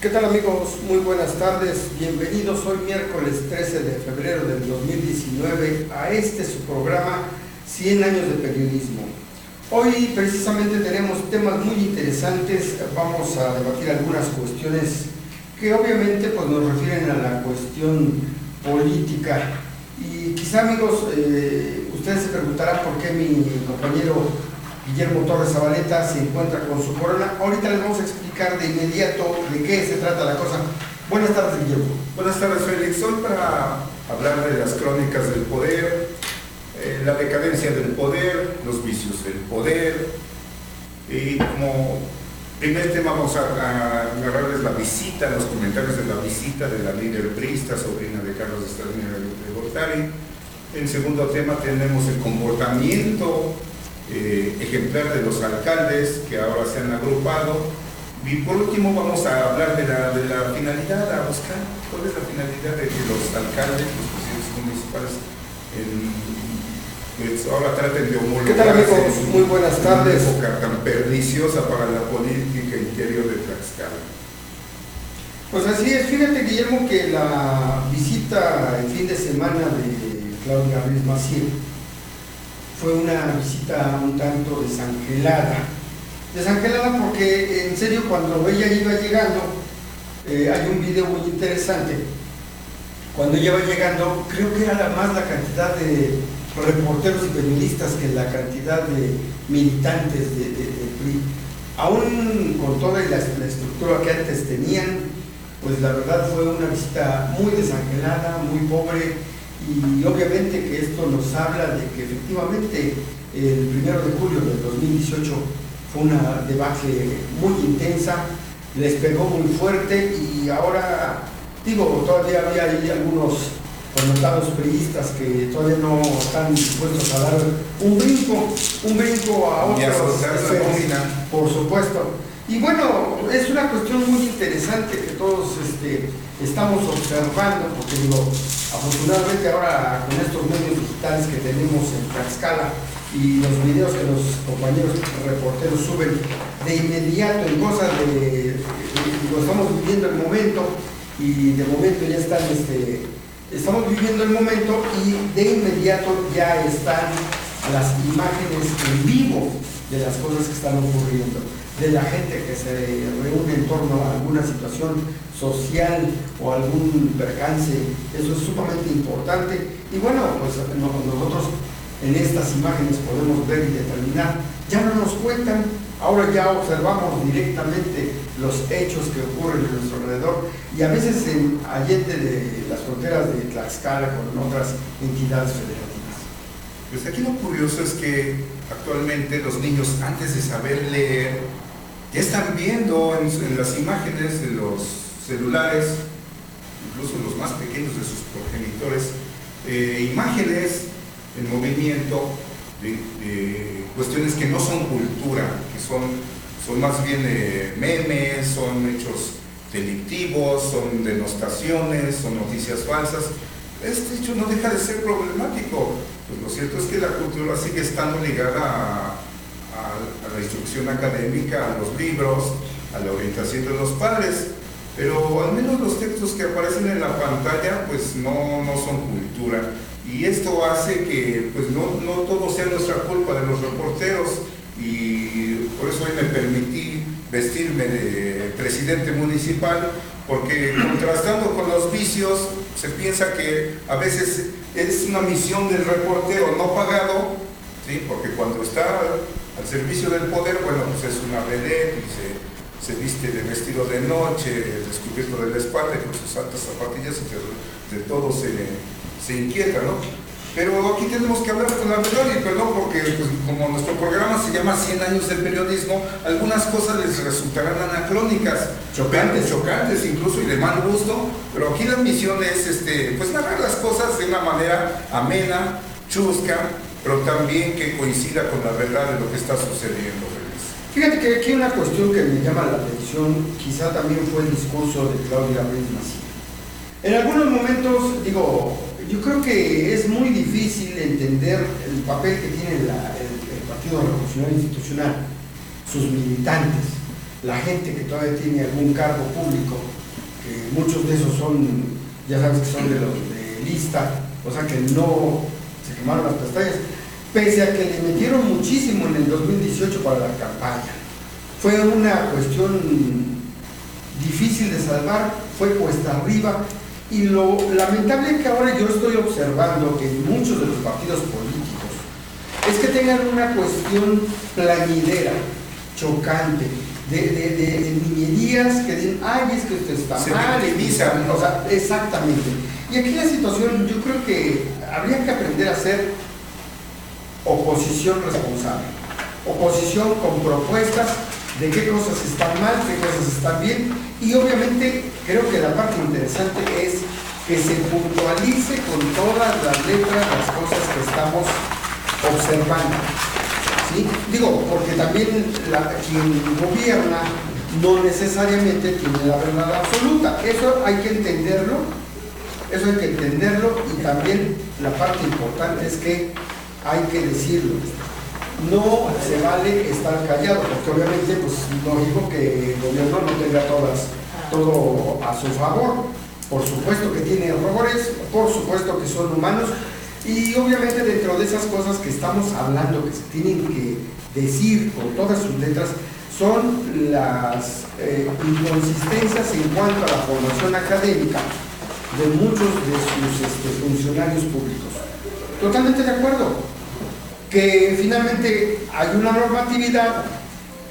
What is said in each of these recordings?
¿Qué tal, amigos? Muy buenas tardes, bienvenidos hoy miércoles 13 de febrero del 2019 a su programa 100 años de periodismo. Hoy precisamente tenemos temas muy interesantes, vamos a debatir algunas cuestiones que obviamente pues, nos refieren a la cuestión política y quizá, amigos, ustedes se preguntarán por qué mi compañero Guillermo Torres Zabaleta se encuentra con su corona. Ahorita les vamos a explicar de inmediato de qué se trata la cosa. Buenas tardes, Guillermo. Buenas tardes, Félix. Hoy para hablar de las crónicas del poder, la decadencia del poder, los vicios del poder, y como primer tema vamos a narrarles la visita, los comentarios de la visita de la líder priista, sobrina de Carlos Estradina de Gortari. En segundo tema tenemos el comportamiento ejemplar de los alcaldes que ahora se han agrupado, y por último vamos a hablar de la finalidad, a buscar cuál es la finalidad de que los alcaldes, los presidentes municipales pues ahora traten de homologarse. ¿Qué tal, amigos? Muy buenas tardes. En una época tan perniciosa para la política interior de Tlaxcala. Pues así es, fíjate, Guillermo, que la visita el fin de semana de Claudia Ruiz Massieu fue una visita un tanto desangelada porque en serio cuando ella iba llegando, hay un video muy interesante, cuando ella va llegando creo que era más la cantidad de reporteros y periodistas que la cantidad de militantes de PRI, aún con toda la estructura que antes tenían, pues la verdad fue una visita muy desangelada, muy pobre. Y obviamente que esto nos habla de que efectivamente el 1 de julio del 2018 fue una debacle muy intensa, les pegó muy fuerte y ahora, digo, todavía había ahí algunos connotados priistas que todavía no están dispuestos a dar un brinco a otros esferas, por supuesto. Y bueno, es una cuestión muy interesante que todos estamos observando, porque digo, afortunadamente ahora con estos medios digitales que tenemos en Tlaxcala y los videos que los compañeros reporteros suben de inmediato en cosas estamos viviendo el momento y de momento ya están, estamos viviendo el momento y de inmediato ya están las imágenes en vivo de las cosas que están ocurriendo, de la gente que se reúne en torno a alguna situación social o algún percance. Eso es sumamente importante y bueno, pues nosotros en estas imágenes podemos ver y determinar, ya no nos cuentan, ahora ya observamos directamente los hechos que ocurren en nuestro alrededor y a veces allende de las fronteras de Tlaxcala con otras entidades federativas. Pues aquí lo curioso es que actualmente los niños, antes de saber leer, ya están viendo en las imágenes de los celulares, incluso los más pequeños de sus progenitores, imágenes en movimiento de cuestiones que no son cultura, que son más bien memes, son hechos delictivos, son denostaciones, son noticias falsas. Este hecho no deja de ser problemático. Pues lo cierto es que la cultura sigue estando ligada a la instrucción académica, a los libros, a la orientación de los padres, pero al menos los textos que aparecen en la pantalla pues no son cultura, y esto hace que pues no todo sea nuestra culpa de los reporteros, y por eso hoy me permití vestirme de presidente municipal, porque contrastando con los vicios se piensa que a veces es una misión del reportero no pagado, ¿sí? Porque cuando está al servicio del poder, bueno, pues es una vedette y se viste de vestido de noche, descubierto de la espalda y con sus altas zapatillas, y de todo se inquieta, ¿no? Pero aquí tenemos que hablar con la verdad, y perdón porque pues, como nuestro programa se llama 100 años de periodismo, algunas cosas les resultarán anacrónicas, chocantes incluso y de mal gusto, pero aquí la misión es pues narrar las cosas de una manera amena, chusca, pero también que coincida con la verdad de lo que está sucediendo. Fíjate que aquí hay una cuestión que me llama la atención, quizá también fue el discurso de Claudia Ruiz Massieu. En algunos momentos, digo, yo creo que es muy difícil entender el papel que tiene el Partido Revolucionario Institucional, sus militantes, la gente que todavía tiene algún cargo público, que muchos de esos son, ya sabes que son de los de lista, o sea que no se quemaron las pestañas, pese a que le metieron muchísimo en el 2018 para la campaña. Fue una cuestión difícil de salvar, fue cuesta arriba, y lo lamentable que ahora yo estoy observando que en muchos de los partidos políticos es que tengan una cuestión plañidera, chocante, de niñerías que dicen, ay, es que usted está mal, ¿no? O sea, exactamente. Y aquí la situación, yo creo que habría que aprender a hacer oposición responsable, oposición con propuestas de qué cosas están mal, qué cosas están bien, y obviamente creo que la parte interesante es que se puntualice con todas las letras las cosas que estamos observando, ¿sí? Digo, porque también quien gobierna no necesariamente tiene la verdad absoluta, eso hay que entenderlo, y también la parte importante es que hay que decirlo. No se vale estar callado, porque obviamente, pues, lógico que el gobierno no tenga todo a su favor. Por supuesto que tiene errores, por supuesto que son humanos, y obviamente dentro de esas cosas que estamos hablando, que se tienen que decir con todas sus letras, son las inconsistencias en cuanto a la formación académica de muchos de sus funcionarios públicos. Totalmente de acuerdo. Que finalmente hay una normatividad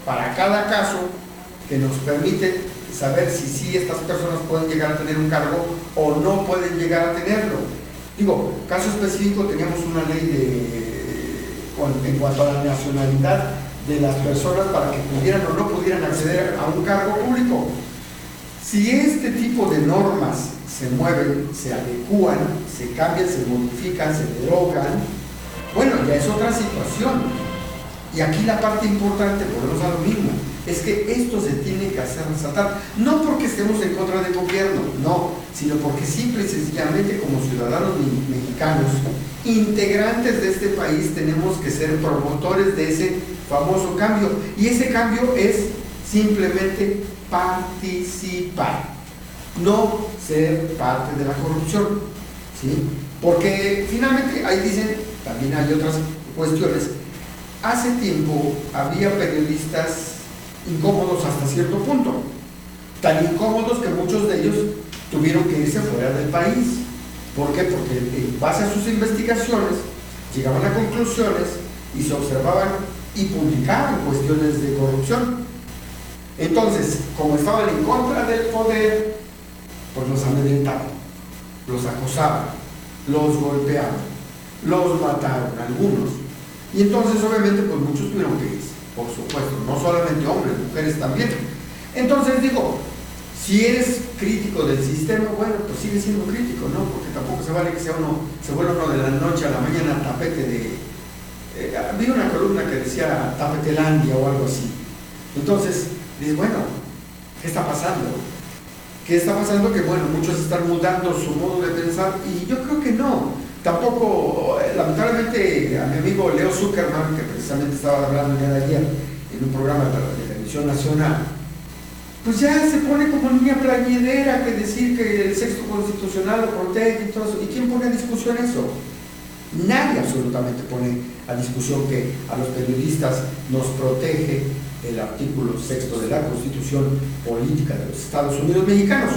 para cada caso que nos permite saber si sí estas personas pueden llegar a tener un cargo o no pueden llegar a tenerlo. Digo, caso específico, teníamos una ley en cuanto a la nacionalidad de las personas para que pudieran o no pudieran acceder a un cargo público. Si este tipo de normas se mueven, se adecúan, se cambian, se modifican, se derogan, bueno, ya es otra situación. Y aquí la parte importante, volvemos a lo mismo, es que esto se tiene que hacer resaltar, no porque estemos en contra del gobierno, no, sino porque simple y sencillamente como ciudadanos mexicanos, integrantes de este país, tenemos que ser promotores de ese famoso cambio. Y ese cambio es simplemente participar, no ser parte de la corrupción, ¿sí? Porque finalmente ahí dicen, también hay otras cuestiones. Hace tiempo había periodistas incómodos hasta cierto punto, tan incómodos que muchos de ellos tuvieron que irse fuera del país. ¿Por qué? Porque en base a sus investigaciones llegaban a conclusiones y se observaban y publicaban cuestiones de corrupción. Entonces, como estaban en contra del poder, pues los amedrentaban, los acosaban, los golpeaban, los mataron algunos, y entonces obviamente pues muchos tuvieron que irse, por supuesto, no solamente hombres, mujeres también. Entonces digo, si eres crítico del sistema, bueno, pues sigue siendo crítico, ¿no? Porque tampoco se vale que se vuelva uno de la noche a la mañana tapete de... vi una columna que decía Tapetelandia o algo así. Entonces, dices, bueno, ¿qué está pasando? ¿Qué está pasando? Que bueno, muchos están mudando su modo de pensar, y yo creo que no. Tampoco, lamentablemente, a mi amigo Leo Zuckerman, que precisamente estaba hablando el día de ayer en un programa de televisión nacional, pues ya se pone como niña plañidera que decir que el sexto constitucional lo protege y todo eso. ¿Y quién pone a discusión eso? Nadie absolutamente pone a discusión que a los periodistas nos protege el artículo 6 de la Constitución Política de los Estados Unidos Mexicanos.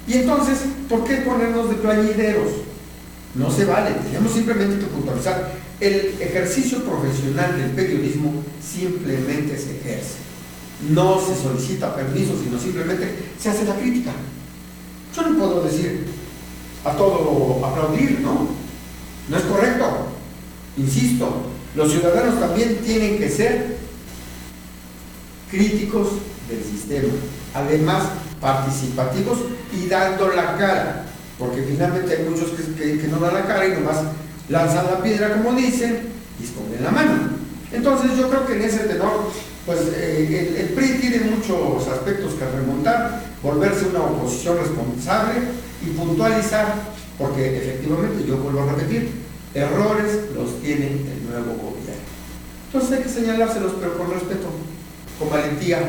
Y entonces, ¿por qué ponernos de plañideros? No se vale, tenemos simplemente que puntualizar. El ejercicio profesional del periodismo simplemente se ejerce. No se solicita permiso, sino simplemente se hace la crítica. Yo no puedo decir a todo aplaudir, ¿no? No es correcto. Insisto, los ciudadanos también tienen que ser críticos del sistema, además participativos y dando la cara. Porque finalmente hay muchos que no dan la cara y nomás lanzan la piedra, como dicen, y esconden la mano. Entonces yo creo que en ese tenor, pues el PRI tiene muchos aspectos que remontar, volverse una oposición responsable y puntualizar, porque efectivamente, yo vuelvo a repetir, errores los tiene el nuevo gobierno. Entonces hay que señalárselos, pero con respeto, con valentía,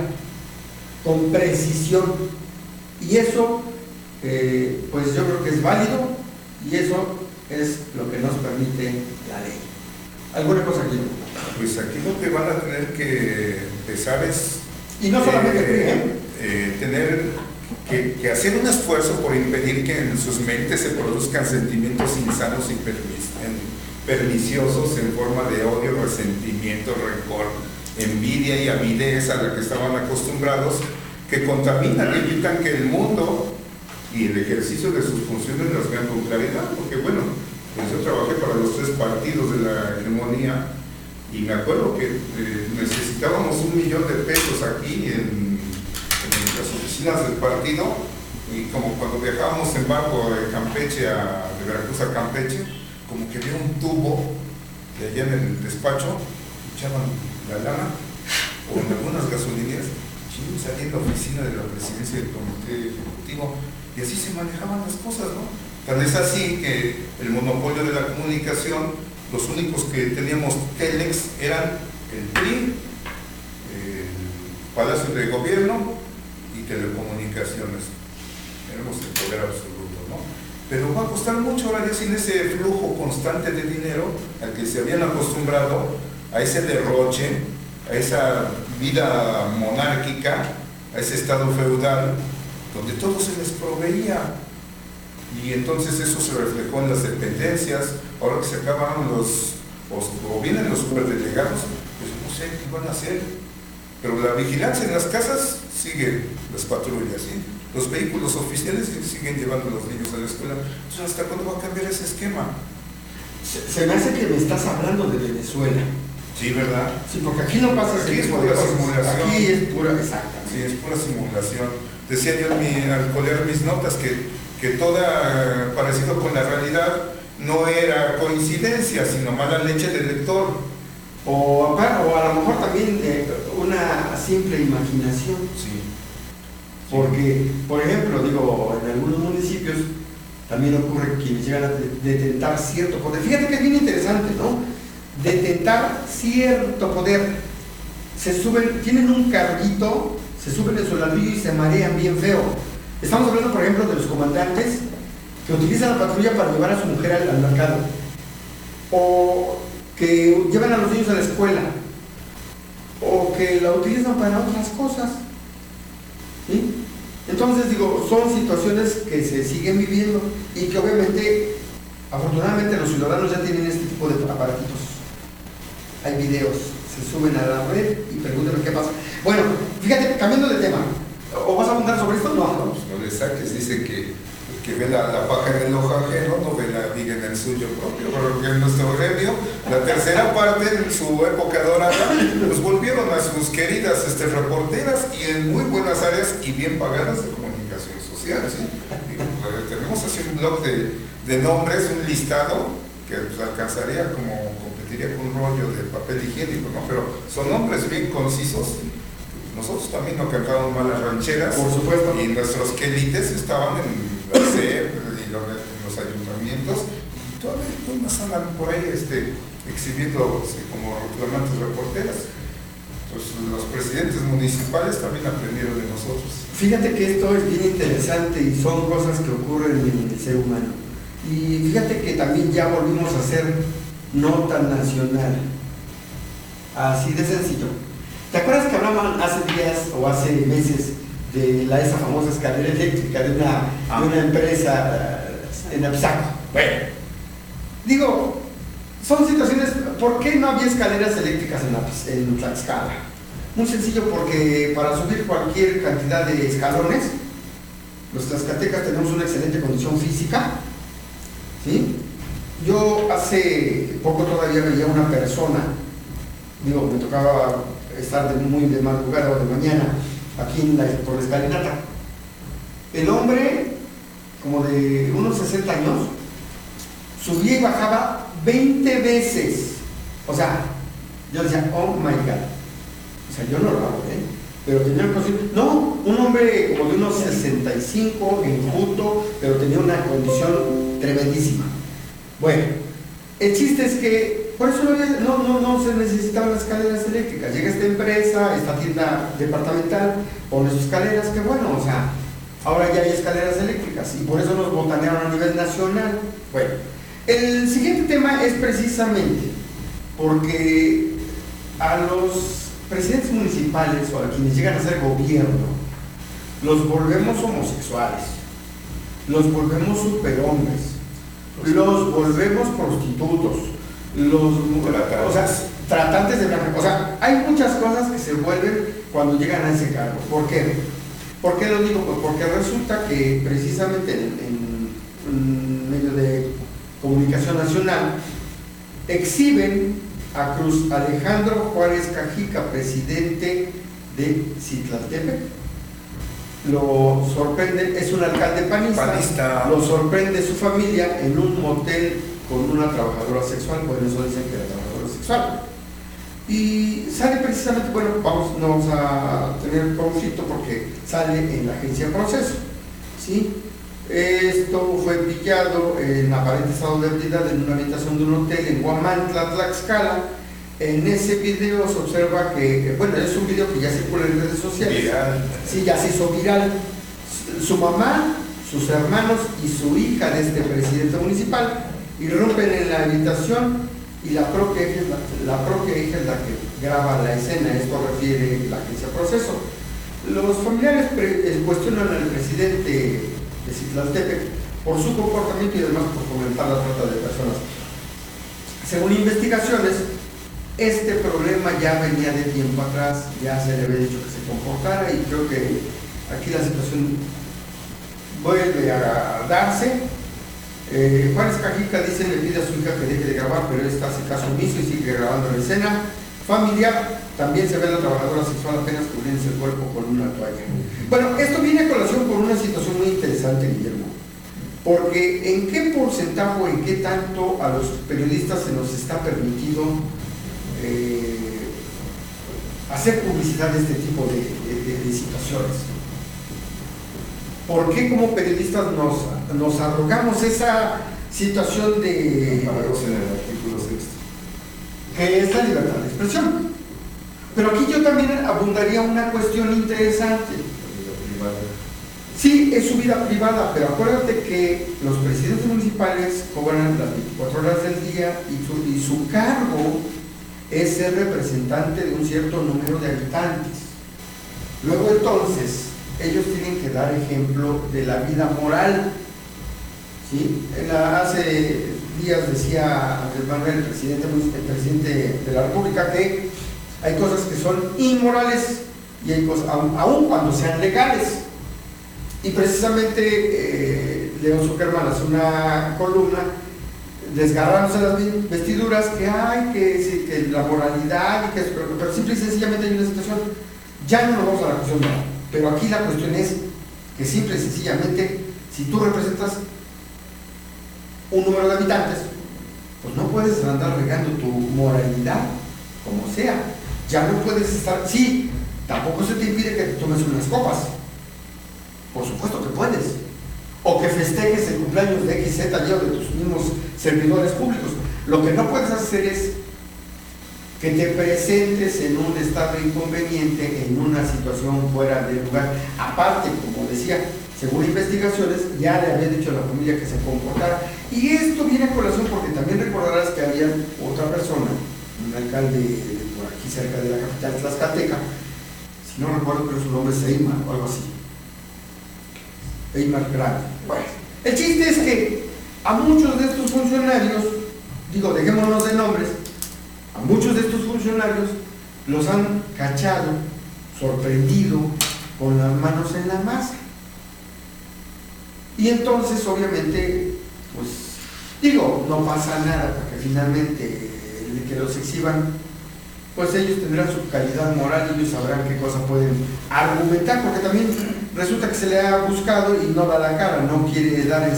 con precisión. Y eso, pues yo creo que es válido, y eso es lo que nos permite la ley. ¿Alguna cosa aquí? Pues aquí lo que van a tener que empezar es... Y no solamente tener que hacer un esfuerzo por impedir que en sus mentes se produzcan sentimientos insanos y perniciosos en forma de odio, resentimiento, rencor, envidia y avidez a la que estaban acostumbrados, que contaminan y evitan que el mundo y el ejercicio de sus funciones las vean con claridad. Porque bueno, pues yo trabajé para los 3 partidos de la hegemonía y me acuerdo que necesitábamos $1 millón aquí en las oficinas del partido, y como cuando viajábamos en barco de Campeche de Veracruz a Campeche, como que había un tubo de allá en el despacho, echaban la lana, o en algunas gasolinerías, salía en la oficina de la presidencia del comité ejecutivo, y así se manejaban las cosas, ¿no? Tan es así que el monopolio de la comunicación, los únicos que teníamos Telex eran el PRI, el Palacio de Gobierno y Telecomunicaciones. Tenemos el poder absoluto, ¿no? Pero va a costar mucho ahora ya sin ese flujo constante de dinero al que se habían acostumbrado, a ese derroche, a esa vida monárquica, a ese estado feudal, donde todo se les proveía. Y entonces eso se reflejó en las dependencias. Ahora que se acaban o vienen los superdelegados, pues no sé qué van a hacer. Pero la vigilancia en las casas sigue, las patrullas, ¿sí? Los vehículos oficiales siguen llevando a los niños a la escuela. Entonces, ¿hasta cuándo va a cambiar ese esquema? Se me hace que me estás hablando de Venezuela. Sí, ¿verdad? Sí, porque aquí no pasa aquí es pura simulación. Aquí es pura, exactamente. Sí, es pura simulación. Decía yo al leer mis notas que toda parecido con la realidad no era coincidencia, sino mala leche del lector. O a lo mejor también una simple imaginación. Sí. Porque, por ejemplo, en algunos municipios también ocurre que quienes llegan a detentar cierto poder. Fíjate que es bien interesante, ¿no? Detentar cierto poder. Tienen un carrito, se suben en su ladrillo y se marean bien feo. Estamos hablando, por ejemplo, de los comandantes que utilizan la patrulla para llevar a su mujer al mercado, o que llevan a los niños a la escuela, o que la utilizan para otras cosas, ¿sí? Entonces son situaciones que se siguen viviendo y que obviamente, afortunadamente, los ciudadanos ya tienen este tipo de aparatitos. Hay videos, se suben a la red y preguntan qué pasa. Bueno, fíjate, cambiando de tema, ¿o vas a apuntar sobre esto? No, pues no le saques. Dice que ve la paja en el ojo ajeno, no ve la viga en el suyo propio, porque en nuestro gremio, la tercera parte, en su época dorada, pues volvieron a sus queridas reporteras, y en muy buenas áreas y bien pagadas de comunicación social, ¿sí? Tenemos así un blog de nombres, un listado que pues, competiría con un rollo de papel higiénico, ¿no? Pero son nombres bien concisos. Nosotros también no cantábamos malas rancheras, por supuesto, y nuestros quelites estaban en la CEP y en los ayuntamientos, y todavía unas andan por ahí exhibiendo como reclamantes reporteras. Entonces los presidentes municipales también aprendieron de nosotros. Fíjate que esto es bien interesante y son cosas que ocurren en el ser humano. Y fíjate que también ya volvimos a ser nota nacional, así de sencillo. ¿Te acuerdas que hablaban hace días o hace meses de esa famosa escalera eléctrica de una empresa en Apsaco? Bueno, son situaciones. ¿Por qué no había escaleras eléctricas en Tlaxcala? Muy sencillo, porque para subir cualquier cantidad de escalones, los tlaxcaltecas tenemos una excelente condición física, ¿sí? Yo hace poco todavía veía una persona, me tocaba estar muy de madrugada o de mañana aquí por la escalinata. El hombre, como de unos 60 años, subía y bajaba 20 veces. O sea, yo decía, oh my God. O sea, yo no lo hago, pero tenía una condición. No, un hombre como de unos 65, enjuto, pero tenía una condición tremendísima. Bueno, el chiste es que por eso no se necesitaban las escaleras eléctricas. Llega esta empresa, esta tienda departamental, pone sus escaleras, que bueno, o sea, ahora ya hay escaleras eléctricas y por eso nos botanearon a nivel nacional. Bueno, el siguiente tema es precisamente porque a los presidentes municipales o a quienes llegan a ser gobierno, los volvemos homosexuales, los volvemos superhombres, los volvemos prostitutos, o sea, tratantes de blanca. O sea, hay muchas cosas que se vuelven cuando llegan a ese cargo. ¿Por qué? ¿Por qué lo digo? Pues porque resulta que precisamente en medio de comunicación nacional exhiben a Cruz Alejandro Juárez Cajica, presidente de Citlaltépec. Lo sorprende, es un alcalde panista, lo sorprende su familia en un motel con una trabajadora sexual. Bueno, eso dicen que era trabajadora sexual. Y sale precisamente, bueno, no vamos a tener conflicto porque sale en la agencia Proceso, ¿sí? Esto fue pillado en aparente estado de ebriedad en una habitación de un hotel en Huamantla, Tlaxcala. En ese video se observa que, bueno, es un video que ya circula en redes sociales. Viral. Sí, ya se hizo viral. Su mamá, sus hermanos y su hija de este presidente municipal irrumpen en la habitación y la propia hija es la que graba la escena. Esto refiere la agencia Proceso. Los familiares cuestionan al presidente de Citlaltépec por su comportamiento y además por fomentar la trata de personas. Según investigaciones, este problema ya venía de tiempo atrás, ya se le había dicho que se comportara y creo que aquí la situación vuelve a darse. Juárez Cajica dice, le pide a su hija que deje de grabar, pero esta hace caso omiso y sigue grabando la escena familiar. También se ve a la trabajadora sexual apenas cubriéndose el cuerpo con una toalla. Bueno, esto viene a colación por una situación muy interesante, Guillermo, porque ¿en qué porcentaje o en qué tanto a los periodistas se nos está permitido hacer publicidad de este tipo de situaciones? ¿Por qué como periodistas nos arrogamos esa situación de... Amparados en el artículo 6. que es la libertad de expresión? Pero aquí yo también abundaría una cuestión interesante. Sí, es su vida privada, pero acuérdate que los presidentes municipales cobran las 24 horas del día y su cargo es ser representante de un cierto número de habitantes. Luego entonces, ellos tienen que dar ejemplo de la vida moral, ¿sí? Hace días decía Andrés Manuel, el presidente de la República, que hay cosas que son inmorales y hay cosas, aun cuando sean legales. Y precisamente León Zuckerman hace una columna desgarrándose las vestiduras, que hay, que la moralidad, pero simple y sencillamente hay una situación. Ya no nos vamos a la cuestión moral, pero aquí la cuestión es que simple y sencillamente, si tú representas un número de habitantes, pues no puedes andar regando tu moralidad como sea. Ya no puedes estar, sí, tampoco se te impide que te tomes unas copas, por supuesto que puedes, o que festejes el cumpleaños de X, Z, Y o de tus mismos servidores públicos. Lo que no puedes hacer es que te presentes en un estado inconveniente, en una situación fuera de lugar. Aparte, como decía, según investigaciones, ya le había dicho a la familia que se comportara. Y esto viene a colación porque también recordarás que había otra persona, un alcalde por aquí cerca de la capital tlaxcalteca, si no recuerdo, pero su nombre es Eymar o algo así. Eymar Grande. Bueno, el chiste es que a muchos de estos funcionarios, digo, dejémonos de nombres, a muchos de estos funcionarios los han cachado, sorprendido, con las manos en la masa. Y entonces, obviamente, pues, digo, no pasa nada, porque finalmente el que los exhiban, pues ellos tendrán su calidad moral y ellos sabrán qué cosa pueden argumentar, porque también resulta que se le ha buscado y no da la cara, no quiere dar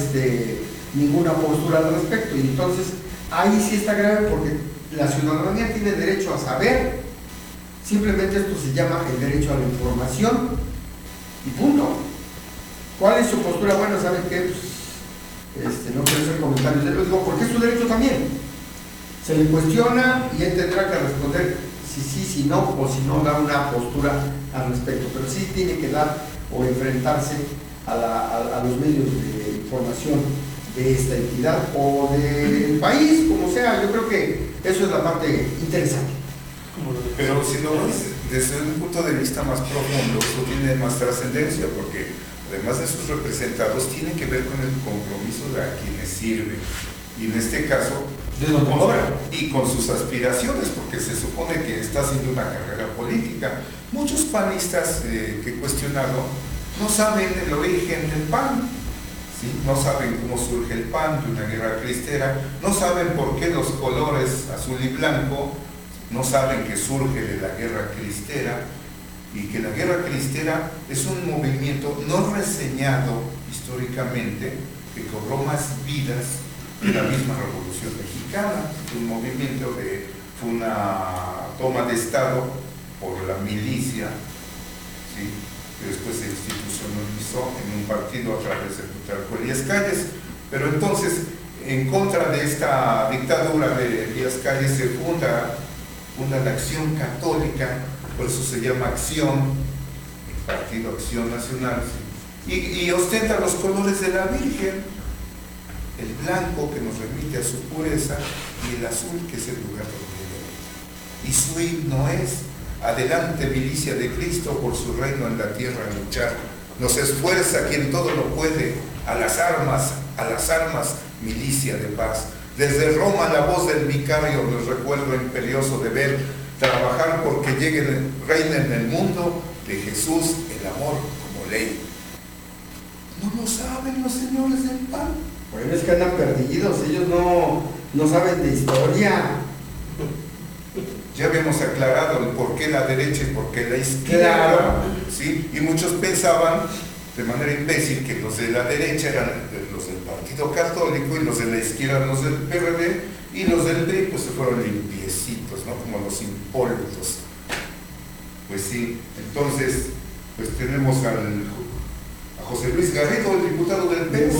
ninguna postura al respecto. Y entonces, ahí sí está grave, porque la ciudadanía tiene derecho a saber. Simplemente esto se llama el derecho a la información y punto. ¿Cuál es su postura? Bueno, ¿saben qué? Pues, no quiero hacer comentarios, les digo, porque es su derecho también. Se le cuestiona y él tendrá que responder si sí, si no, o si no da una postura al respecto, pero sí tiene que dar o enfrentarse a los medios de información de esta entidad o del país, como sea. Yo creo que eso es la parte interesante. Pero si lo ves desde un punto de vista más profundo, eso tiene más trascendencia, porque además de sus representados, tiene que ver con el compromiso de a quienes sirve. Y en este caso, y con sus aspiraciones, porque se supone que está haciendo una carrera política. Muchos panistas que he cuestionado no saben el origen del PAN, ¿sí? No saben cómo surge el PAN de una guerra cristera, no saben por qué los colores azul y blanco, no saben que surge de la guerra cristera, y que la guerra cristera es un movimiento no reseñado históricamente, que cobró más vidas que la misma Revolución Mexicana. Un movimiento que fue una toma de Estado por la milicia, ¿sí? Que después se institucionalizó en un partido a través de Plutarco Elías Calles. Pero entonces, en contra de esta dictadura de Elías Calles, se funda la Acción Católica, por eso se llama Acción, el Partido Acción Nacional, ¿sí? y ostenta los colores de la Virgen, el blanco que nos remite a su pureza y el azul que es el lugar donde vive. Y su himno es: adelante milicia de Cristo, por su reino en la tierra a luchar. Nos esfuerza quien todo lo puede, a las armas, milicia de paz. Desde Roma la voz del vicario nos recuerda imperioso deber, trabajar porque reine en el mundo de Jesús el amor como ley. ¿No lo saben los señores del PAN? Bueno, es que andan perdidos, ellos no saben de historia. Ya habíamos aclarado el por qué la derecha y por qué la izquierda, claro. ¿Sí? Y muchos pensaban de manera imbécil que los de la derecha eran los del Partido Católico y los de la izquierda los del PRD, y los del PRI pues se fueron limpiecitos, ¿no? Como los impolutos. Pues sí, entonces pues tenemos a José Luis Garrido, el diputado del PES,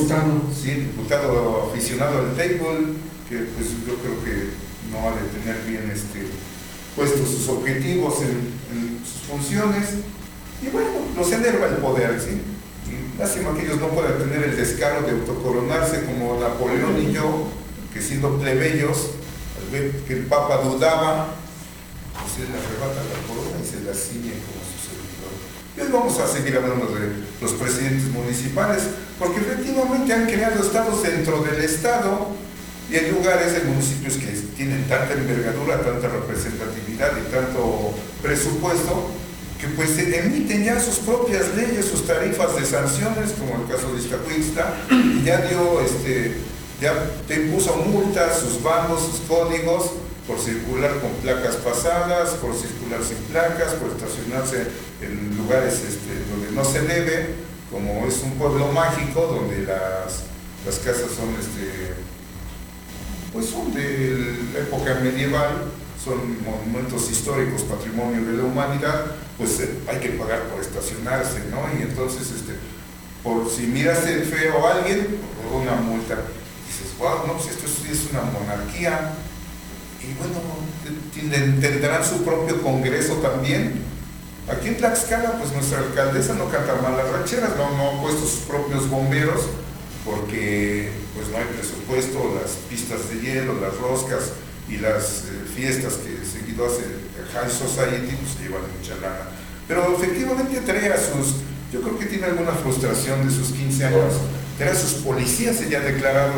sí, diputado aficionado al table, que pues yo creo que no ha de tener bien puestos sus objetivos en sus funciones, y bueno, los enerva el poder, ¿sí? Y lástima que ellos no puedan tener el descaro de autocoronarse como Napoleón y yo, que siendo plebeyos, al ver que el Papa dudaba, pues él le arrebata la corona y se la ciñe como su servidor. Y hoy vamos a seguir hablando de los presidentes municipales, porque efectivamente han creado estados dentro del estado, y hay lugares, hay municipios que tienen tanta envergadura, tanta representatividad y tanto presupuesto, que pues emiten ya sus propias leyes, sus tarifas de sanciones, como el caso de Iztacuixtla, y ya te impuso multas, sus bandos, sus códigos, por circular con placas pasadas, por circular sin placas, por estacionarse en lugares donde no se debe, como es un pueblo mágico donde las casas son pues son de la época medieval, son monumentos históricos, patrimonio de la humanidad, pues hay que pagar por estacionarse, ¿no? Y entonces, por si miras feo a alguien, una multa. Dices, wow, no, pues esto es una monarquía. Y bueno, tendrán su propio congreso también. Aquí en Tlaxcala, pues nuestra alcaldesa no canta mal las rancheras, no ha puesto sus propios bomberos, porque pues no hay presupuesto, las pistas de hielo, las roscas y las fiestas que seguido hace el High Society, pues se llevan mucha lana. Pero efectivamente yo creo que tiene alguna frustración de sus 15 años, trae a sus policías. Ella ha declarado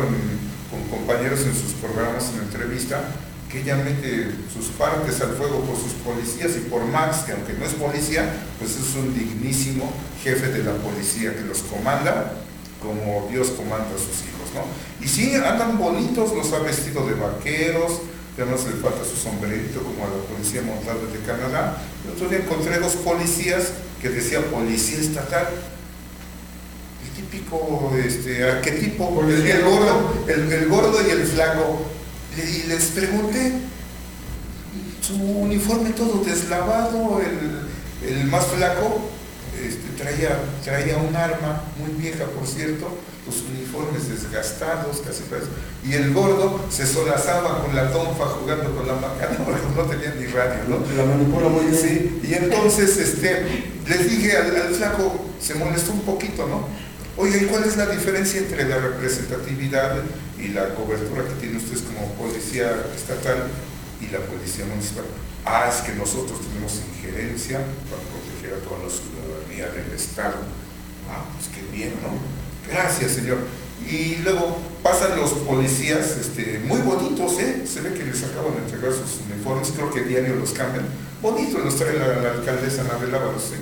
con compañeros en sus programas, en entrevista, que ella mete sus partes al fuego por sus policías y por Max, que aunque no es policía, pues es un dignísimo jefe de la policía que los comanda como Dios comanda a sus hijos, ¿no? Y sí, andan bonitos, los ha vestido de vaqueros, ya no se le falta su sombrerito como a la policía montada de Canadá. El otro día encontré 2 policías que decía policía estatal, el típico arquetipo, el gordo y el flaco. Y les pregunté, su uniforme todo deslavado, el más flaco, traía un arma muy vieja, por cierto, los uniformes desgastados, casi parece, y el gordo se solazaba con la tonfa jugando con la macana, porque no tenía ni radio, ¿no? La manipula muy bien. Sí, y entonces les dije al flaco, se molestó un poquito, ¿no? Oye, ¿y cuál es la diferencia entre la representatividad y la cobertura que tienen ustedes como policía estatal y la policía municipal? Ah, es que nosotros tenemos injerencia para proteger a toda la ciudadanía del Estado. Ah, pues qué bien, ¿no? Gracias, señor. Y luego pasan los policías, muy bonitos, se ve que les acaban de entregar sus uniformes, creo que diario los cambian. Bonitos los trae la alcaldesa Anabel Ábalos,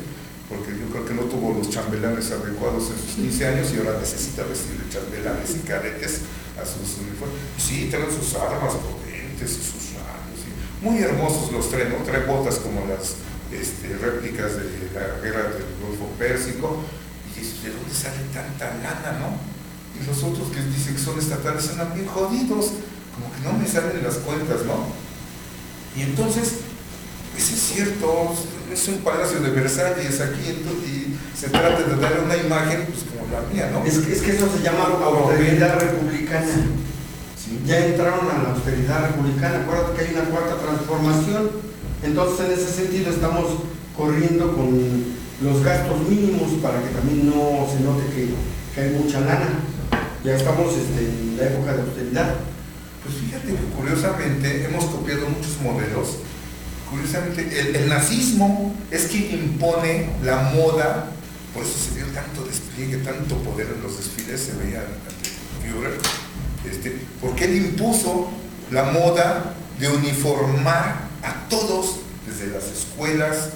porque yo creo que no tuvo los chambelanes adecuados en sus 15 años y ahora necesita vestirle chambelanes y cadetes a sus uniformes. Sí, traen sus armas potentes y sus rayos. Muy hermosos los traen, ¿no? Traen botas como las réplicas de la guerra del Golfo Pérsico. Y dices, ¿de dónde sale tanta lana, no? Y los otros que dicen que son estatales andan bien jodidos, como que no me salen las cuentas, ¿no? Y entonces, pues es cierto, es un palacio de Versalles aquí, y se trata de darle una imagen, pues como la mía, ¿no? Es que eso se llama austeridad republicana. Sí. Ya entraron a la austeridad republicana. Acuérdate que hay una cuarta transformación. Entonces, en ese sentido, estamos corriendo con los gastos mínimos para que también no se note que hay mucha lana. Ya estamos en la época de austeridad. Pues fíjate que curiosamente hemos copiado muchos modelos. Curiosamente, el nazismo es quien impone la moda, por eso se dio tanto despliegue, tanto poder en los desfiles, se veía ante Führer, porque él impuso la moda de uniformar a todos, desde las escuelas,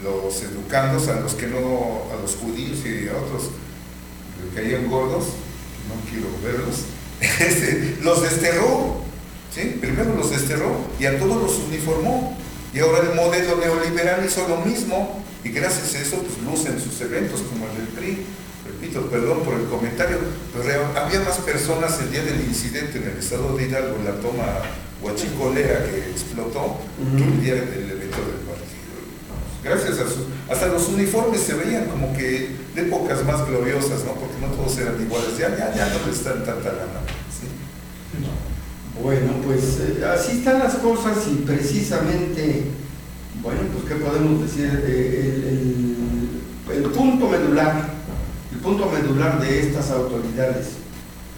los educandos, a los judíos y a otros que caían gordos, no quiero verlos, los desterró, ¿sí? Primero los desterró y a todos los uniformó. Y ahora el modelo neoliberal hizo lo mismo, y gracias a eso pues lucen sus eventos como el del PRI. Repito, perdón por el comentario, pero había más personas el día del incidente en el estado de Hidalgo, en la toma Huachicolera que explotó, que el día del evento del partido. Gracias a hasta los uniformes se veían como que de épocas más gloriosas, ¿no? Porque no todos eran iguales, ya no les dan tanta lana, ¿sí? Bueno, pues así están las cosas y precisamente, bueno, pues qué podemos decir, el punto medular de estas autoridades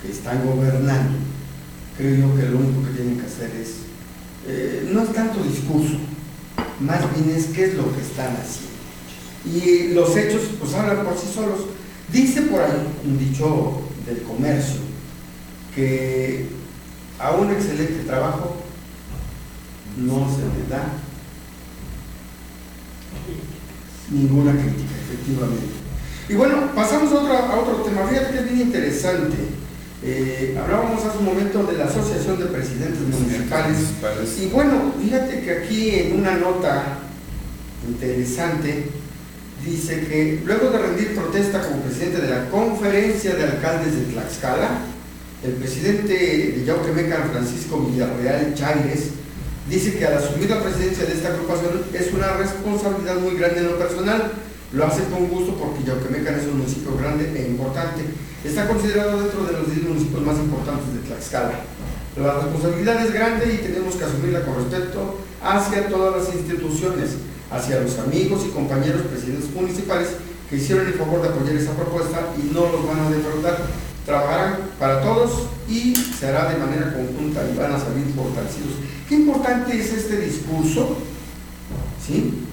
que están gobernando, creo yo que lo único que tienen que hacer es, no es tanto discurso, más bien es qué es lo que están haciendo. Y los hechos pues hablan por sí solos. Dice por ahí un dicho del comercio que a un excelente trabajo no se le da ninguna crítica, efectivamente. Y bueno, pasamos a otro tema. Fíjate que es bien interesante. Hablábamos hace un momento de la Asociación de Presidentes Municipales. Y bueno, fíjate que aquí en una nota interesante dice que luego de rendir protesta como presidente de la Conferencia de Alcaldes de Tlaxcala, el presidente de Yauquemecan, Francisco Villarreal Chaires, dice que al asumir la presidencia de esta agrupación es una responsabilidad muy grande en lo personal. Lo hace con gusto porque Yauquemecan es un municipio grande e importante. Está considerado dentro de los 10 municipios más importantes de Tlaxcala. La responsabilidad es grande y tenemos que asumirla con respeto hacia todas las instituciones, hacia los amigos y compañeros presidentes municipales que hicieron el favor de apoyar esa propuesta y no los van a defraudar. Trabajarán para todos y se hará de manera conjunta y van a salir fortalecidos. Qué importante es este discurso, ¿sí?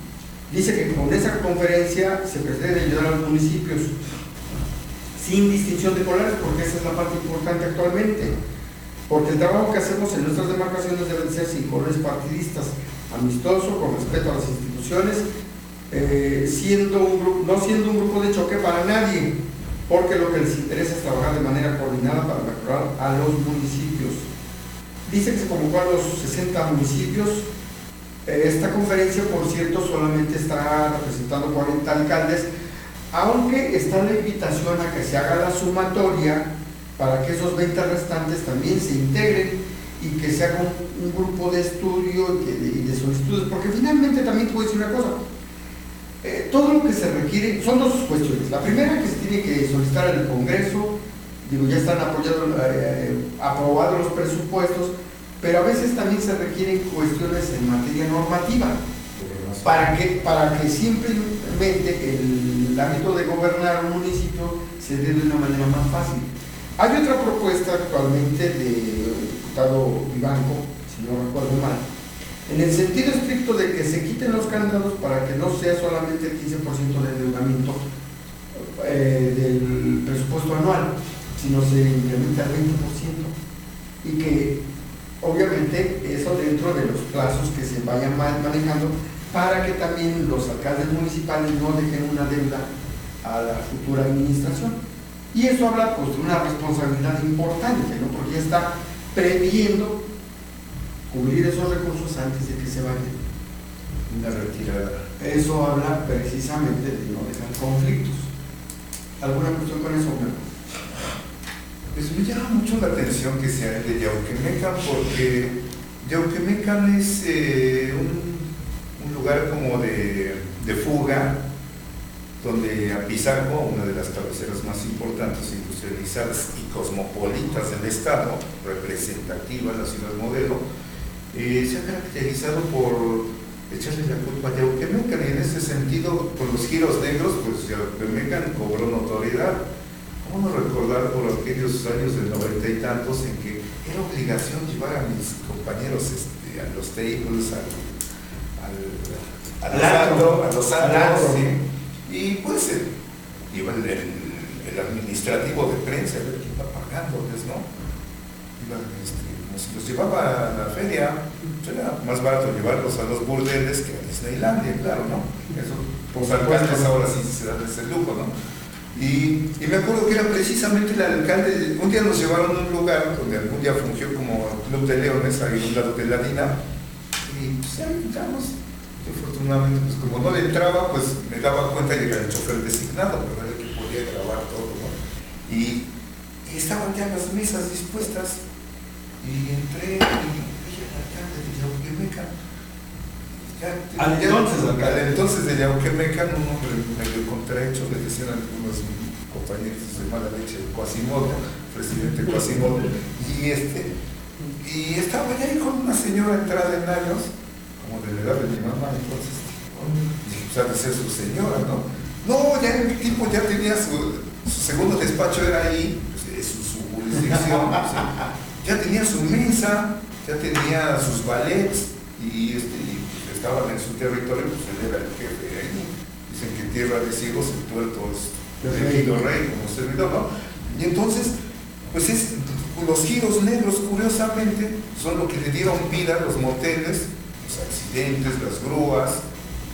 Dice que con esa conferencia se pretende ayudar a los municipios sin distinción de colores, porque esa es la parte importante actualmente, porque el trabajo que hacemos en nuestras demarcaciones debe ser sin colores partidistas, amistoso, con respeto a las instituciones, no siendo un grupo de choque para nadie, porque lo que les interesa es trabajar de manera coordinada para mejorar a los municipios. Dice que se convocó a los 60 municipios. Esta conferencia, por cierto, solamente está representando 40 alcaldes, aunque está la invitación a que se haga la sumatoria para que esos 20 restantes también se integren y que se haga un grupo de estudio y de solicitudes, porque finalmente también te voy a decir una cosa, todo lo que se requiere, son dos cuestiones. La primera, que se tiene que solicitar al Congreso, digo, ya están aprobados los presupuestos, pero a veces también se requieren cuestiones en materia normativa, para que simplemente el ámbito de gobernar un municipio se dé de una manera más fácil. Hay otra propuesta actualmente del diputado Vivanco, si no recuerdo mal, en el sentido estricto de que se quiten los candados para que no sea solamente el 15% de endeudamiento del presupuesto anual, sino se incrementa el 20%, y que obviamente eso dentro de los plazos que se vayan manejando, para que también los alcaldes municipales no dejen una deuda a la futura administración. Y eso habla pues de una responsabilidad importante, ¿no? Porque ya está previendo cubrir esos recursos antes de que se vayan. Una retirada. Eso habla precisamente de no dejar conflictos. ¿Alguna cuestión con eso, Homero? Pues me llama mucho la atención que sea el de Yauquemecan, porque Yauquemecan es un lugar como de fuga, donde Apizalco, una de las cabeceras más importantes, industrializadas y cosmopolitas del estado, representativa, la ciudad modelo, se ha caracterizado por echarle la culpa a Yauquemecan, y en ese sentido, por los giros negros, pues Yauquemecan cobró notoriedad. ¿Cómo no recordar por aquellos años del 90 y tantos en que era obligación llevar a mis compañeros a los tables, a los antros, ¿sí? Y pues iba el administrativo de prensa, a ver quién iba pagándoles, ¿no? Como si los llevaba a la feria, pues era más barato llevarlos a los burdeles que a Disneylandia, claro, ¿no? Eso, pues alcaldes ahora sí se dan ese lujo, ¿no? Y me acuerdo que era precisamente el alcalde. Un día nos llevaron a un lugar donde algún día fungió como Club de Leones, ahí a un lado de la DINA, y pues ahí entramos. Afortunadamente, pues como no le entraba, pues me daba cuenta que era el chofer designado, pero era el que podía grabar todo, ¿no? Y estaban ya las mesas dispuestas, y entré y dije al alcalde de Yauquemecan. Al entonces de Yauquemecan, un hombre medio contrahecho, le decían algunos compañeros de mala leche, Quasimodo, presidente Quasimodo, y estaba ya ahí con una señora entrada en años, como de la edad de mi mamá, entonces dije, pues ha de ser su señora, ¿no? No, ya el tipo ya tenía su segundo despacho, era ahí, pues, su jurisdicción, pues, ya tenía su mesa, ya tenía sus ballets, y estaban en su territorio, pues él era el jefe ahí. Dicen que tierra de ciegos, el tuerto es elegido rey, como servidor, ¿no? Y entonces, pues los giros negros, curiosamente, son lo que le dieron vida a los moteles, los accidentes, las grúas,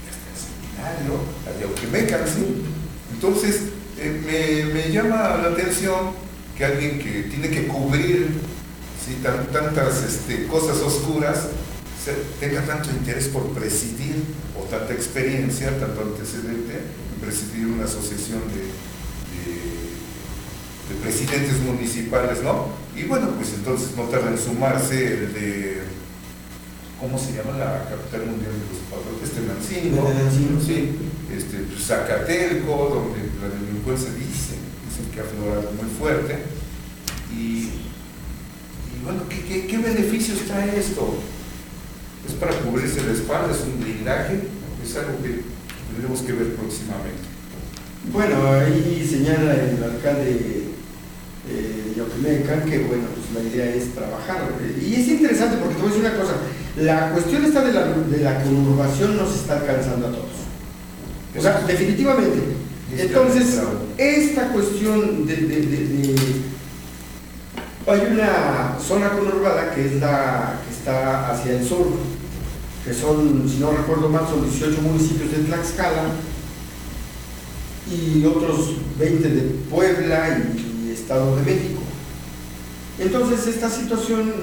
hasta el seminario, la Yauquemecan, ¿sí? Entonces, me llama la atención que alguien que tiene que cubrir, ¿sí?, tantas cosas oscuras, tenga tanto interés por presidir, o tanta experiencia, tanto antecedente en presidir una asociación de presidentes municipales, ¿no? Y bueno, pues entonces no tarda en sumarse el de, ¿cómo se llama la capital mundial de los padrones? Tenancingo, sí, pues Zacatelco, donde la delincuencia dicen que ha aflorado muy fuerte. Y bueno, ¿qué beneficios trae esto? Es para cubrirse la espalda, es un blindaje, es algo que tendremos que ver próximamente. Bueno, ahí señala el alcalde de Yauquemecan que bueno, pues la idea es trabajar. Y es interesante porque te voy a decir una cosa, la cuestión esta de la conurbación nos está alcanzando a todos. O sea, definitivamente. Entonces, esta cuestión hay una zona conurbada que es la que está hacia el sur, que son, si no recuerdo mal, son 18 municipios de Tlaxcala y otros 20 de Puebla y Estado de México. Entonces esta situación,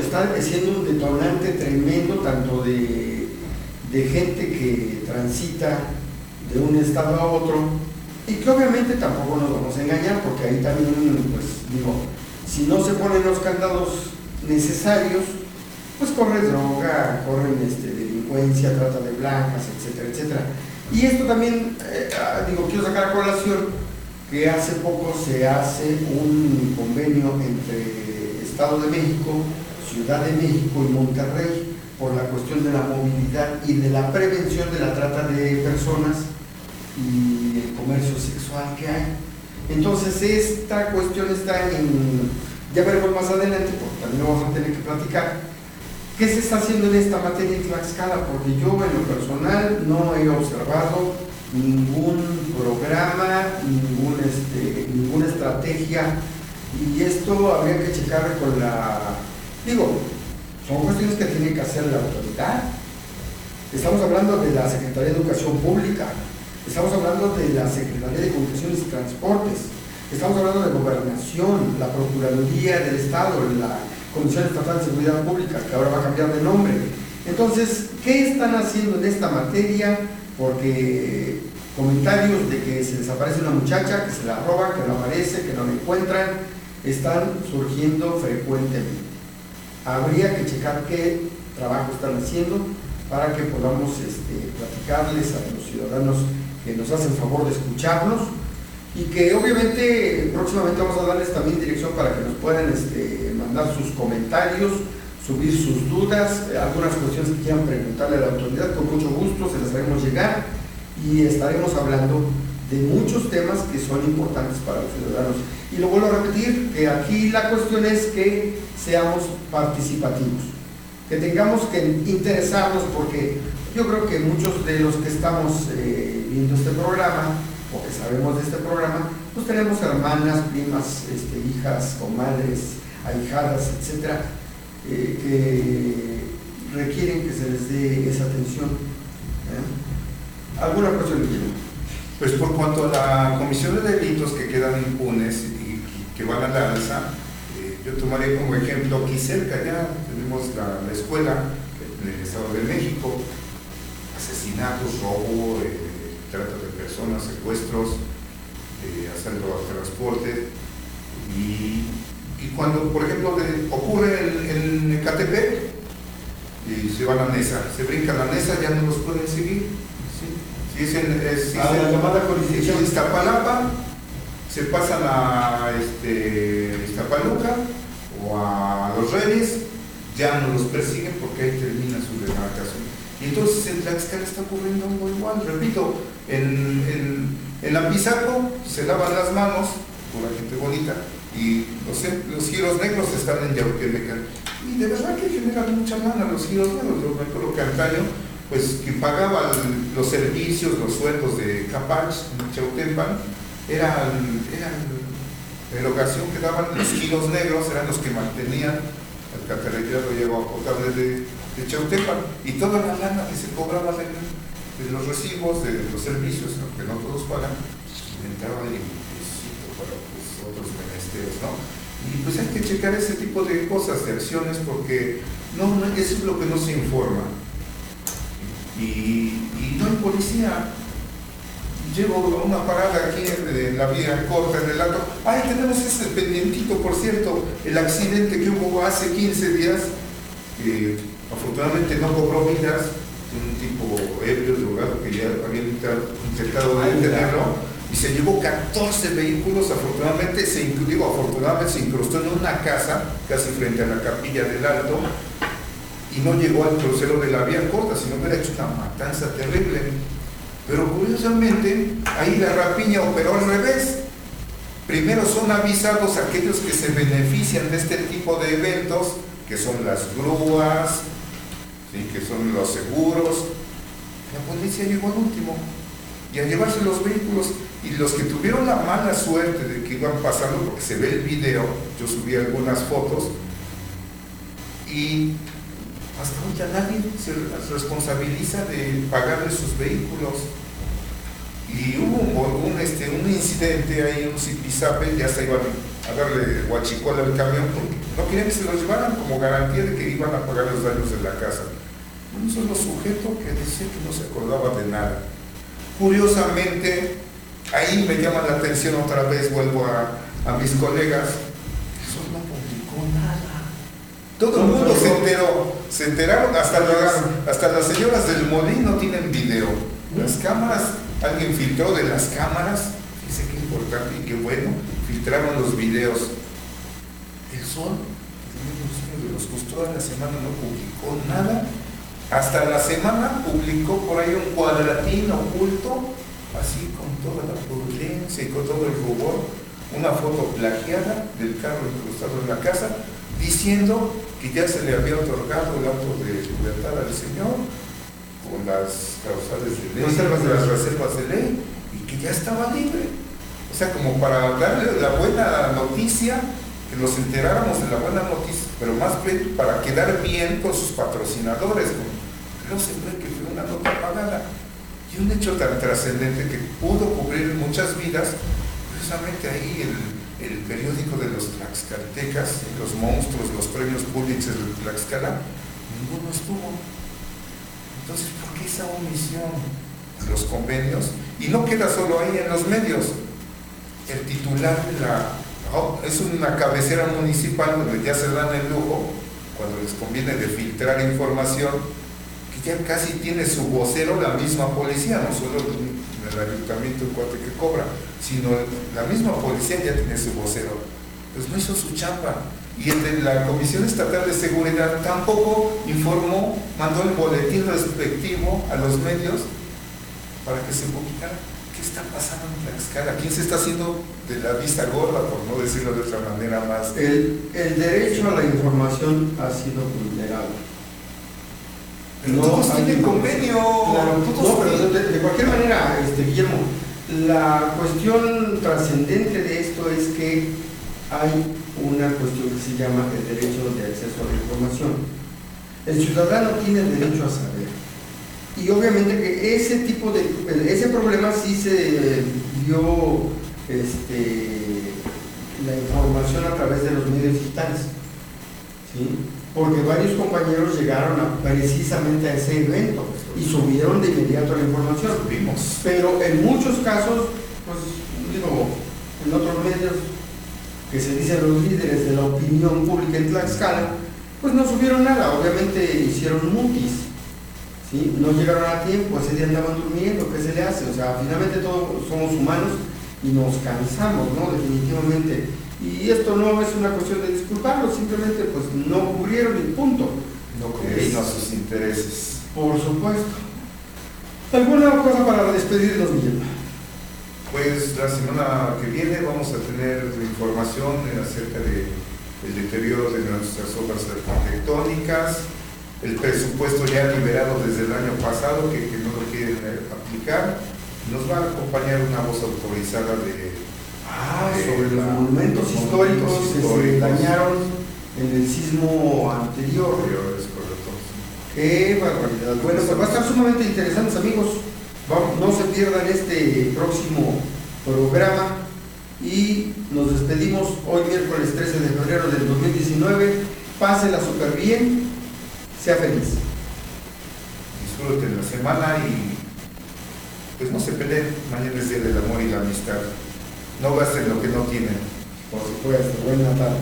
está siendo un detonante tremendo tanto de gente que transita de un estado a otro, y que obviamente tampoco nos vamos a engañar, porque ahí también, pues si no se ponen los candados necesarios, pues corre droga, corren delincuencia, trata de blancas, etcétera, etcétera. Y esto también, quiero sacar a colación que hace poco se hace un convenio entre Estado de México, Ciudad de México y Monterrey por la cuestión de la movilidad y de la prevención de la trata de personas y el comercio sexual que hay. Entonces esta cuestión está ya veremos más adelante, porque también lo vamos a tener que platicar, qué se está haciendo en esta materia en Tlaxcala, porque yo en lo personal no he observado ningún programa, ninguna estrategia, y esto habría que checar con son cuestiones que tiene que hacer la autoridad. Estamos hablando de la Secretaría de Educación Pública, estamos hablando de la Secretaría de Comunicaciones y Transportes, estamos hablando de Gobernación, la Procuraduría del Estado, la Comisión Estatal de Seguridad Pública, que ahora va a cambiar de nombre. Entonces, ¿qué están haciendo en esta materia? Porque comentarios de que se desaparece una muchacha, que se la roban, que no aparece, que no la encuentran, están surgiendo frecuentemente. Habría que checar qué trabajo están haciendo para que podamos platicarles a los ciudadanos que nos hacen favor de escucharnos, y que obviamente próximamente vamos a darles también dirección para que nos puedan mandar sus comentarios, subir sus dudas, algunas cuestiones que quieran preguntarle a la autoridad. Con mucho gusto se las haremos llegar y estaremos hablando de muchos temas que son importantes para los ciudadanos. Y lo vuelvo a repetir, que aquí la cuestión es que seamos participativos, que tengamos que interesarnos, porque yo creo que muchos de los que estamos viendo este programa, o que sabemos de este programa, pues tenemos hermanas, primas, hijas, comadres, ahijadas, etcétera, que requieren que se les dé esa atención. ¿Alguna cuestión, Guillermo? Pues por cuanto a la comisión de delitos que quedan impunes y que van a la alza, yo tomaré como ejemplo aquí cerca, ya tenemos la escuela en el Estado de México, asesinatos, robo, trata de personas, secuestros, asalto al transporte, y cuando, por ejemplo, ocurre en Ecatepec y se va a la NESA, se brinca la NESA, ya no los pueden seguir. ¿Sí? Si es la llamada jurisdicción de Iztapalapa, se pasan a Iztapaluca o a Los Reyes, ya no los persiguen porque ahí termina su demarcación. Y entonces en Tlaxcala está ocurriendo algo igual. Repito, en la Pizaco se lavan las manos, por la gente bonita, y los giros negros están en Yauquemecan. Y de verdad que generan mucha lana los giros negros. Yo me acuerdo que antaño, pues quien pagaba los servicios, los sueldos de Capach en Chautempan, era la erogación que daban los giros negros, eran los que mantenían el alcantarillado y agua potable de Chautempan, y toda la lana que se cobraba de los recibos, de los servicios, aunque no todos pagan, entraba en implícito para otros menesteres, ¿no? Y pues hay que checar ese tipo de cosas, de acciones, porque eso es lo que no se informa. Y no hay policía. Llego a una parada aquí en la vía corta, en el alto. ¡Ay, tenemos ese pendientito, por cierto! El accidente que hubo hace 15 días, que afortunadamente no cobró vidas, un tipo ebrio, drogado, que ya habían intentado detenerlo, y se llevó 14 vehículos. Afortunadamente se incrustó en una casa, casi frente a la capilla del Alto, y no llegó al crucero de la vía corta, sino que hubiera hecho una matanza terrible. Pero curiosamente, ahí la rapiña operó al revés. Primero son avisados aquellos que se benefician de este tipo de eventos, que son las grúas, ¿sí?, que son los seguros. La policía llegó al último, y a llevarse los vehículos. Y los que tuvieron la mala suerte de que iban pasando, porque se ve el video, yo subí algunas fotos, y hasta ahorita nadie se responsabiliza de pagarle sus vehículos. Y hubo un incidente ahí, un zipizape, ya se iban a darle guachicola al camión porque no querían que se los llevaran como garantía de que iban a pagar los daños de la casa. Un solo sujeto que decía que no se acordaba de nada. Curiosamente, ahí me llama la atención otra vez, vuelvo a mis colegas, eso no publicó nada. Todo el mundo se enteró. se enteraron, hasta las señoras del molino tienen video. Las cámaras, alguien filtró de las cámaras, dice que importante y qué bueno, filtraron los videos. El Sol, de los gustó, toda la semana no publicó nada. Hasta la semana publicó por ahí un cuadratín oculto, así con toda la prudencia y con todo el rubor, una foto plagiada del carro incrustado en la casa, diciendo que ya se le había otorgado el auto de libertad al señor con las causales de ley, las reservas de ley, y que ya estaba libre. O sea, como para darle la buena noticia, que nos enteráramos de la buena noticia, pero más bien para quedar bien con sus patrocinadores. No se cree que fue una nota pagada. Y un hecho tan trascendente que pudo cubrir muchas vidas, precisamente ahí el periódico de los tlaxcaltecas, los monstruos, los premios Pulitzer de Tlaxcala, ninguno estuvo. Entonces, ¿por qué esa omisión de los convenios? Y no queda solo ahí en los medios. El titular de es una cabecera municipal donde ya se dan el lujo, cuando les conviene, de filtrar información, que ya casi tiene su vocero la misma policía, no solo el ayuntamiento, el cuate que cobra, sino la misma policía ya tiene su vocero. Pues no hizo su chamba. Y el de la Comisión Estatal de Seguridad tampoco informó, mandó el boletín respectivo a los medios para que se publicara. ¿Qué está pasando en Tlaxcala? ¿Quién se está haciendo de la vista gorda, por no decirlo de otra manera más? El derecho a la información ha sido vulnerado. Pero no, todos tienen convenio. Claro, no, pero de cualquier manera, Guillermo, la cuestión trascendente de esto es que hay una cuestión que se llama el derecho de acceso a la información. El ciudadano tiene el derecho a saber. Y obviamente que ese problema sí se dio la información a través de los medios digitales, ¿sí? Porque varios compañeros llegaron precisamente a ese evento y subieron de inmediato la información. Vimos. Pero en muchos casos, pues digo, en otros medios que se dicen los líderes de la opinión pública en Tlaxcala, pues no subieron nada, obviamente hicieron mutis, ¿sí? No llegaron a tiempo, ese día andaban durmiendo, ¿qué se le hace? O sea, finalmente todos somos humanos y nos cansamos, ¿no? Definitivamente. Y esto no es una cuestión de disculparlos, simplemente pues no cubrieron el punto. No cubrieron a sus intereses. Por supuesto. ¿Alguna cosa para despedirnos, Miguel? Pues la semana que viene vamos a tener información acerca del deterioro de nuestras obras arquitectónicas, el presupuesto ya liberado desde el año pasado que no lo quieren aplicar. Nos va a acompañar una voz autorizada sobre los monumentos históricos que se dañaron en el sismo anterior. Es correcto. Qué barbaridad. Bueno, pues va a estar sumamente interesante, amigos. No se pierdan este próximo programa y nos despedimos hoy miércoles 13 de febrero del 2019. Pásela súper bien, sea feliz. Disfruten la semana y pues no se peleen. Mañana es día del amor y la amistad. No gasten lo que no tienen. Por supuesto. Buena tarde.